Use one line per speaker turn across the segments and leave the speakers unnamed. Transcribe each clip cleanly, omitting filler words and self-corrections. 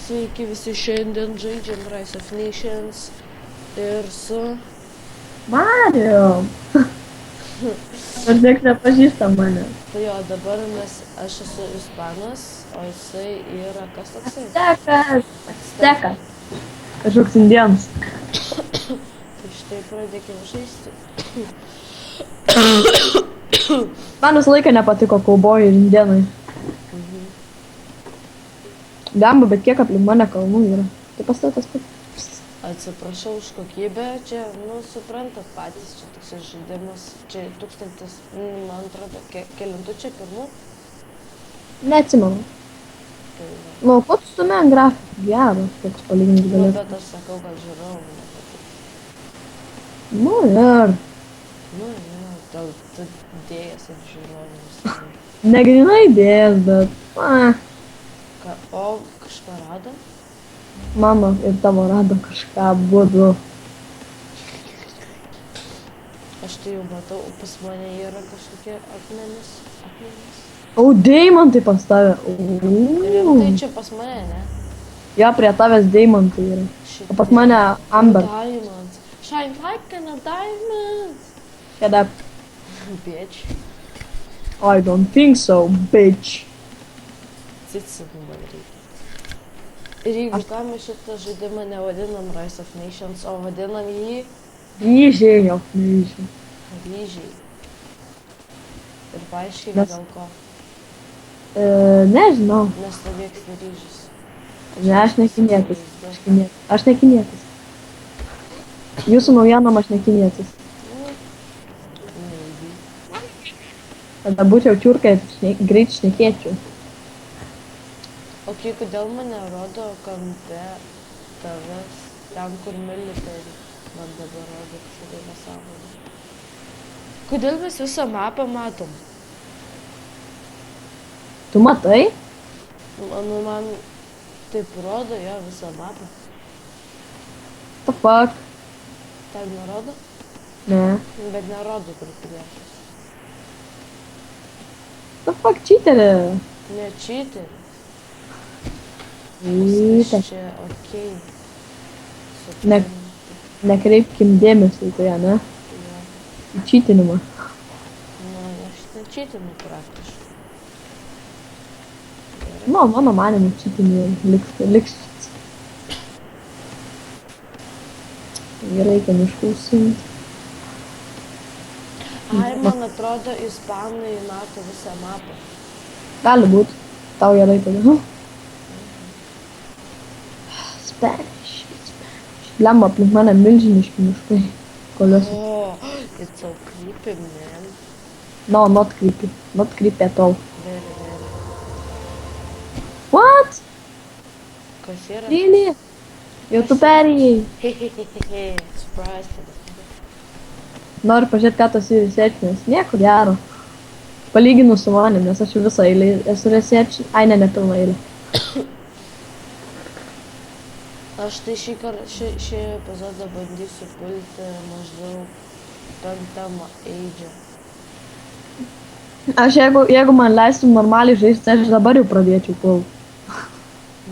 Sveiki visi, šiandien žaidžiam Rise of Nations ir su...
Mario! Ar tiek nepažįsta mane?
Tai jo, dabar aš esu ispanas, o jisai yra kas toksai?
Aztekas. Kažkoks indienas.
Tai štai pradėkime žaisti.
Man visą laiką nepatiko kaubojai ir indienai. Gamba, bet kiek aplink mane kalnų yra. Tai pastatas pat.
Atsiprašau už kokybę, čia, suprantat patys, čia toks žaidimas, čia 1000, man atrodo, kelintų čia pirmų?
Neatsimenu.
Tai va.
Nu, ko tu stumė ant grafikų? Geras, toks palyginti galėtų.
Bet aš sakau, kad žiūrovų nepatiko.
Nu ir.
Gal tu dėjas ir žiūrovams.
Negrinai idėjas, bet...
O kažką rado?
Mano ir tavo rado kažką būdu.
Aš tai jau matau, pas mane yra kažkokie akmenys.
O, deimantai pas tave.
Rimtai čia pas mane, ne?
Jo, prie tavęs deimantai yra. O pas mane amber.
Diamonds. Shine like a diamond.
Shut up.
Bitch.
I don't think so, bitch.
Cicinu man reikia. Ir jeigu ką mes šitą žaidimą nevadinam Rise of Nations, o vadinam jį...
Ryžiai of Nations.
Ryžiai. Ir paaiškink dėl ko.
Nežinau.
Nes tai vyksta ryžis.
Ne, aš ne kinietis. Aš ne kinietis. Jūsų naujienom aš ne kinietis. Tada būčiau čiurka ir greit šnekėčiau.
Ok, kodėl mane rodo kampe tavęs, ten kur military, man dabar rodo kažkokia nesąmonė. Kodėl mes visą mapą matom?
Tu matai?
Man taip rodo jo visą mapą.
The fuck?
Ten nerodo?
Ne.
Bet nerodo kur priešas.
The fuck, cheaterė?
Ne cheateris. Čia okei.
Nekreipkim dėmesio į tai, ne? Į čytinimą.
Aš nečytinu praktiškai.
Nu, mano manimu čytinimą liks. Reikia miškausinti.
Ai, man atrodo, ispanai mato visą mapą.
Gali būt. Tau gerai tada. Spanish. Lemba aplink mane milžiniški miškai. Koliuosi.
Oh, it's so creepy, man.
No, not creepy. Not creepy at all.
Very.
What?
Kas yra?
Really? Jau tu perėjai.
Hehehehe, surprise.
Noriu pažiūrėti, ką tas yra researchinės. Nieko gero. Palyginu su manim, nes aš visą eilę esu researchin. Ai, ne pilna eilė.
Aš tai šį epizodą bandysiu pulti maždaug 5 eidžią.
Aš jeigu man leistum normaliai žaisti, aš dabar jau pradėčiau pult.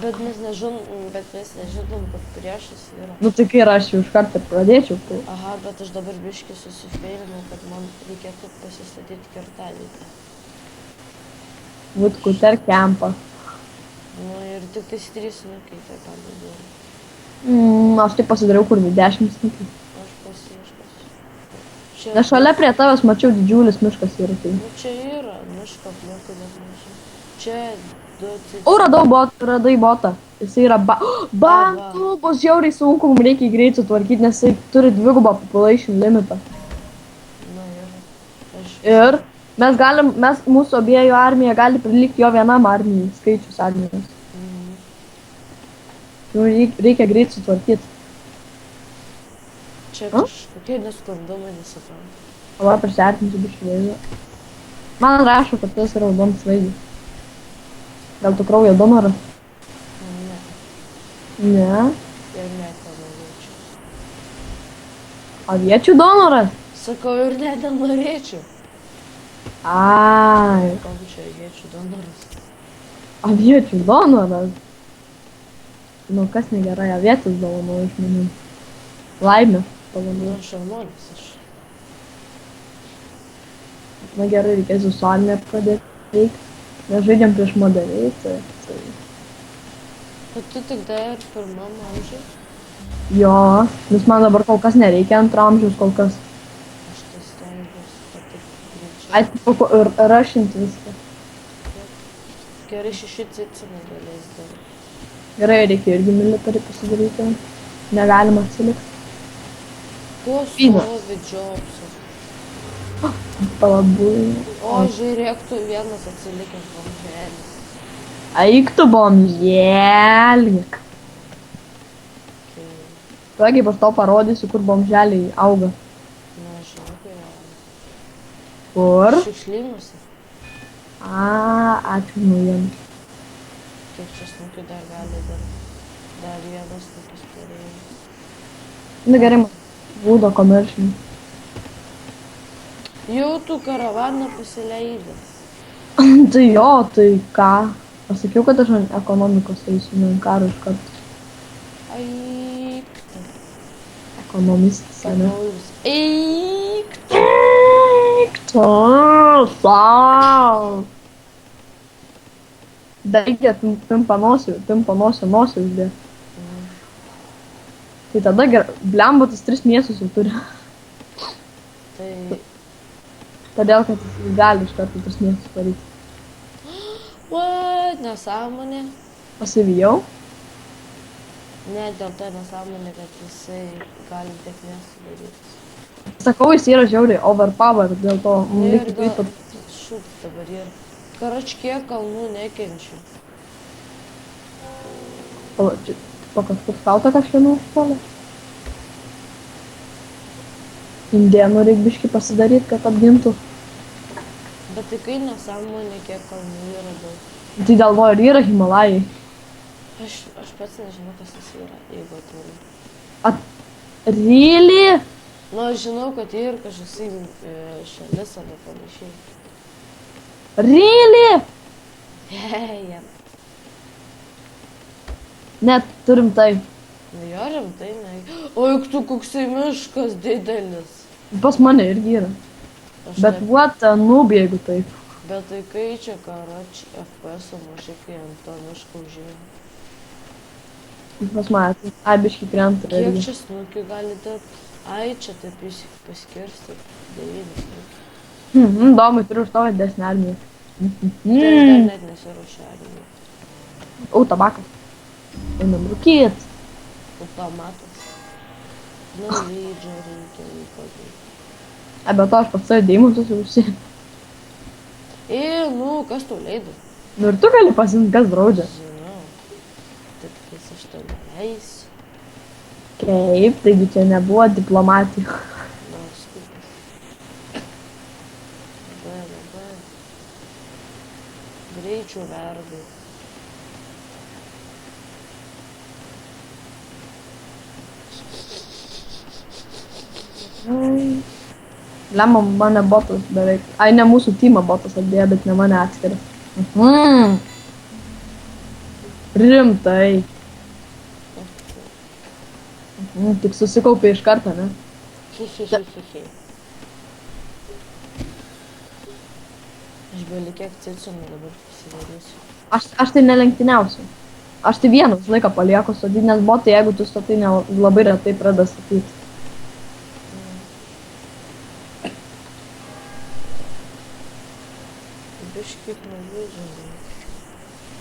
Bet mes nežinom, kad priešas yra.
Nu tai kai aš jau iš karto pradėčiau pult.
Aha, bet aš dabar biškį susifeilinau, kad man reikėtų pasistatyti kertavietę.
Woodcutter kempą.
Ir tik tais 3 snukiai tai padėjau.
Aš tai pasidariau kur 10 snukiai.
Aš pasiieškosiu.
Nes šalia prie tavęs mačiau didžiulis miškas yra tai.
Čia yra miško aplinkui, bet mažiau. Čia 2
O, radai botą. Jis yra bankų, bus žiauriai sunku, mums reikia greit sutvarkyti, nes jis turi 2 population limitą. Ir mūsų abiejų armija gali prilygti jo vienam armijai, skaičius armijos. Reikia greit sutvarkyti.
Čia kažkokie nesklandumai, nesuprantu.
O va, prisiartinsiu biškį vaizdą. Man rašo, kad tas yra raudonas vaizdas. Gal tu kraujo donoras?
Ne.
Ne.
Ir net nenorėčiau.
Aviečių donoras?
Sakau, ir net nenorėčiau.
Ai.
Koks čia aviečių donoras?
Aviečių donoras? Nu, kas negerai, avietis dovanoju žmonėm. Laimę dovanoju.
Nu, šarmonis aš.
Na gerai, reikės visuomenę pradėti veikti. Mes žaidžiam prieš modeliai, tai...
Bet tu tik dar pirmam amžiui.
Jo, nes man dabar kol kas nereikia antro amžiaus kol kas.
Aš tai stengiuosi, kad taip
Ai,
greičiau.
ir rašinti viską.
Gerai 6 cicinai galės daryti.
Gerai, reikia irgi military pasidaryti. Negalima atsilikti.
Kuo
Vyno.
stovi Jobsas?
Palabui.
O, žiūrėk, tu vienas atsilikęs bomželis.
Eik tu bomželį.
Tai,
Tuo kaip aš tau parodysiu, kur bomželiai auga.
nežinau, kai jau.
Kur?
Šiukšlynuose.
Ačiū naujieną.
Kiek čia snukių dar gali dar vienas snukis perėjęs.
Nu gerai, man būdo komeršinį.
Jau tu karavaną pasileidęs.
Tai jo, tai ką? Pasakiau, kad aš ant ekonomikos eisiu, ne ant karo iš karto.
Eik tu.
Ekonomistas, ane?
Paulius. Eik tu.
Eik tu, sau. Reikia pimpa nosį uždėti. Tai tada blemba tas 3 miestus jau turi.
Tai
Todėl, kad jis gali iš karto 3 miestus daryti.
what? Nesąmonė.
Pasivijau.
Ne dėl to nesąmonė, kad jisai gali tiek nesudaryti.
Sakau, jis yra žiauriai overpower, dėl to
Ir
reikia
gal
greit
šūk dabar yra. Karačkie kalnų nekenčiu.
kažkur skautą kažkieno užpuolė. Indėnų reik biškį pasidaryt, kad apgintų.
Bet tai kai nesąmonė, kiek kalnų yra daug.
Tai dėl to ir yra Himalajai.
Aš pats nežinau, kas jis yra, jeigu atvirai.
Really?
Nu, aš žinau, kad ir kažkoksai šalis arba panašiai.
Really?
Hehehe.
Net turim tai.
Nu jo, rimtai, ne. O juk tu koksai miškas didelis.
Pas mane irgi yra.
Aš
Bet
ne-
what a noob, jeigu taip.
Bet tai kai čia karač FPS mažai, kai ant to miško užėjo.
Pas mane, tai ai biškį krenta
Kiek
irgi.
čia snukių gali dirbti? Ai, čia taip paskirsti. 9 snukių.
Domai, turiu už tavo didesnį armiją.
Tai aš dar net nesiruošiu armijai.
O, tabakas. Einam rūkyt.
Automatas. Nu, lydžio reikia įpagyti.
Ai, bet to aš pats savo deimantus jau užsiėmiau.
Nu, kas tau leido?
Nu ir tu gali pasimti, kas draudžia.
Žinau. Taip, kas aš tau neleisiu.
Kaip, taigi čia nebuvo diplomatijų.
Nors kupas. Labai. Greičių vergai.
Lemma mane botas beveik. Ai, ne mūsų teamą botas atdėjo, bet ne mane atskiria. Rimtai. Tik susikaupė iš karto, ne?
Hihihihihi. Aš gali kiek cicumų dabar pasidarysiu.
Aš tai nelenktyniausiu. Aš tai vieną visą laiką palieku statyti, nes botai, jeigu tu statai, labai retai pradeda statyti.
Biškį knowledge.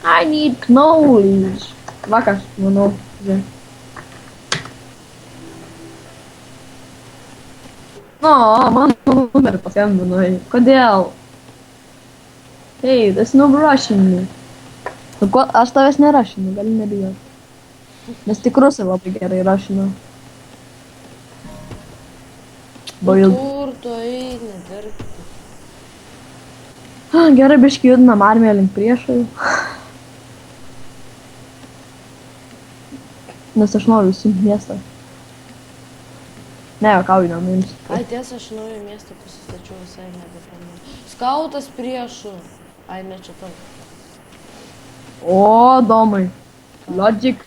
I need knowledge. Vakar, manau, žiūrėk. O, mano numerį paskambinai. Kodėl? Hey, there's no rushing me. Nu, aš tavęs nerašinu, gali nebijoti. Nes tik rusai labai gerai rašina. Bail.
Kur tu eini dirbti?
Gerai, biškį judinam armiją link priešai. Nes aš noriu užsiimti miestą. Ne, juokauju, nenuimsiu.
Ai, tiesa, aš naują miestą pasistačiau visai nebepamenu. Skautas priešų. Ai, ne čia tau.
O, domai. Logic.